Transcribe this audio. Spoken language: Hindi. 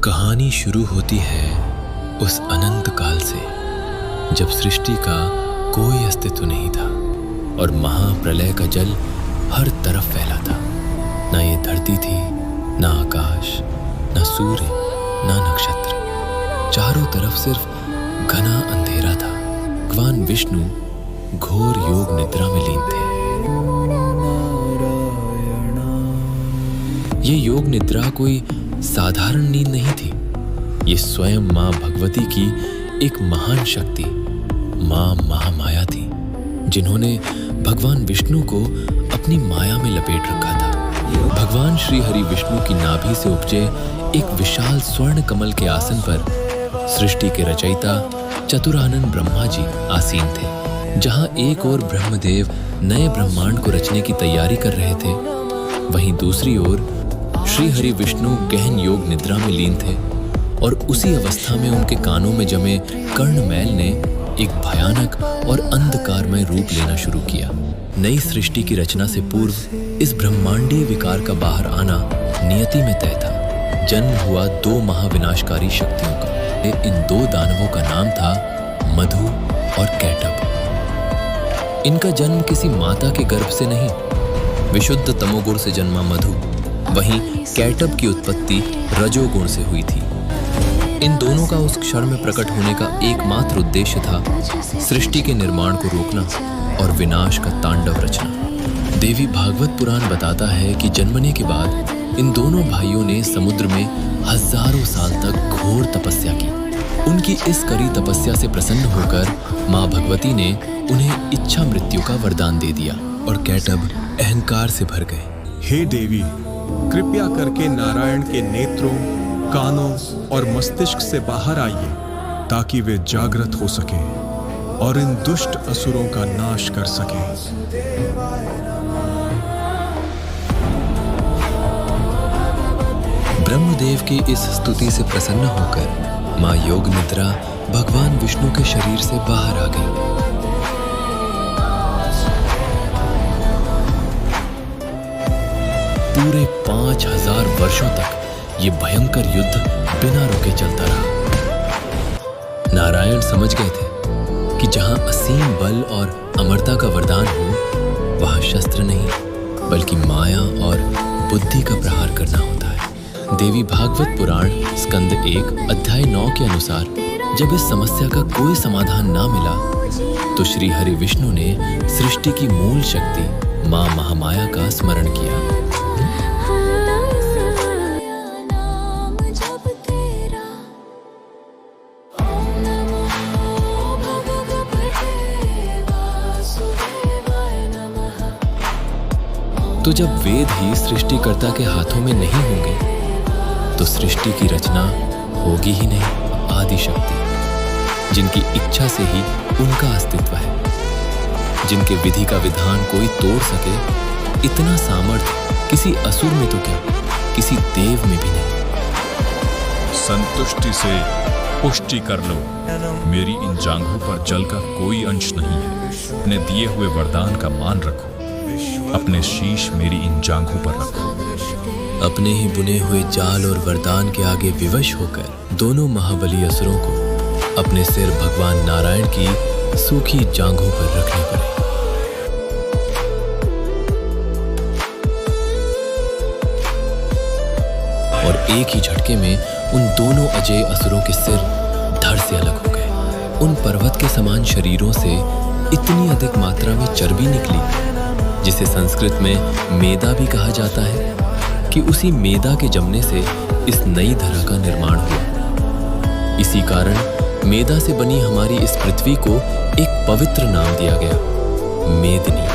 कहानी शुरू होती है उस अनंत काल से जब सृष्टि का कोई अस्तित्व नहीं था और महाप्रलय का जल हर तरफ फैला था। ना ये धरती थी, ना आकाश, ना सूर्य, ना नक्षत्र। चारों तरफ सिर्फ घना अंधेरा था। भगवान विष्णु घोर योग निद्रा में लीन थे। ये योग निद्रा कोई साधारण नींद नहीं थी। ये स्वयं मां भगवती की एक महान शक्ति मां महामाया थी, जिन्होंने भगवान विष्णु को अपनी माया में लपेट रखा था। भगवान श्री हरि विष्णु की नाभि से उपजे एक विशाल स्वर्ण कमल के आसन पर सृष्टि के रचयिता चतुरानन ब्रह्मा जी आसीन थे। जहां एक ओर ब्रह्मदेव नए ब्रह्मांड को रचने की तैयारी कर रहे थे, वहीं दूसरी ओर श्री हरि विष्णु गहन योग निद्रा में लीन थे। और उसी अवस्था में उनके कानों में जमे कर्णमैल ने एक भयानक और अंधकारमय रूप लेना शुरू किया। नई सृष्टि की रचना से पूर्व इस ब्रह्मांडीय विकार का बाहर आना नियति में तय था। जन्म हुआ दो महाविनाशकारी शक्तियों का। इन दो दानवों का नाम था मधु और कैटभ। इनका जन्म किसी माता के गर्भ से नहीं, विशुद्ध तमोगुण से जन्मा मधु, वहीं कैटभ की उत्पत्ति रजोगुण से हुई थी। इन दोनों का उस क्षण में प्रकट होने का एकमात्र उद्देश्य था सृष्टि के निर्माण को रोकना और विनाश का तांडव रचना। देवी भागवत पुराण बताता है कि जन्मने के बाद इन दोनों भाइयों ने समुद्र में हजारों साल तक घोर तपस्या की। उनकी इस कड़ी तपस्या से प्रसन्न होकर मां भगवती ने उन्हें इच्छा मृत्यु का वरदान दे दिया और कैटभ अहंकार से भर गए। हे देवी, कृपया करके नारायण के नेत्रों, कानों और मस्तिष्क से बाहर आइए ताकि वे जागृत हो सकें और इन दुष्ट असुरों का नाश कर सकें। ब्रह्मदेव की इस स्तुति से प्रसन्न होकर मां योग निद्रा भगवान विष्णु के शरीर से बाहर आ गई। पूरे 5000 वर्षों तक ये भयंकर युद्ध बिना रुके चलता रहा। नारायण समझ गए थे कि जहां असीम बल और अमरता का वरदान हो, वहां शस्त्र नहीं बल्कि माया और बुद्धि का प्रहार करना होता है। देवी भागवत पुराण स्कंद 1 अध्याय 9 के अनुसार जब इस समस्या का कोई समाधान ना मिला तो श्री हरि विष्णु ने सृष्टि की मूल शक्ति मां महामाया का स्मरण किया। तो जब वेद ही सृष्टिकर्ता के हाथों में नहीं होंगे तो सृष्टि की रचना होगी ही नहीं। आदि शक्ति, जिनकी इच्छा से ही उनका अस्तित्व है, जिनके विधि का विधान कोई तोड़ सके, इतना सामर्थ्य किसी असुर में तो क्या, किसी देव में भी नहीं। संतुष्टि से पुष्टि कर लो, मेरी इन जांघों पर जल का कोई अंश नहीं है। अपने दिए हुए वरदान का मान रखो, अपने शीश मेरी इन जांघों पर रखो। अपने ही बुने हुए जाल और वरदान के आगे विवश होकर दोनों महाबली असुरों को अपने सिर भगवान नारायण की सूखी जांघों पर रखने पड़े। और एक ही झटके में उन दोनों अजय असुरों के सिर धड़ से अलग हो गए। उन पर्वत के समान शरीरों से इतनी अधिक मात्रा में चर्बी निकली, जिसे संस्कृत में मेदा भी कहा जाता है, कि उसी मेदा के जमने से इस नई धरा का निर्माण हुआ। इसी कारण मेदा से बनी हमारी इस पृथ्वी को एक पवित्र नाम दिया गया, मेदिनी।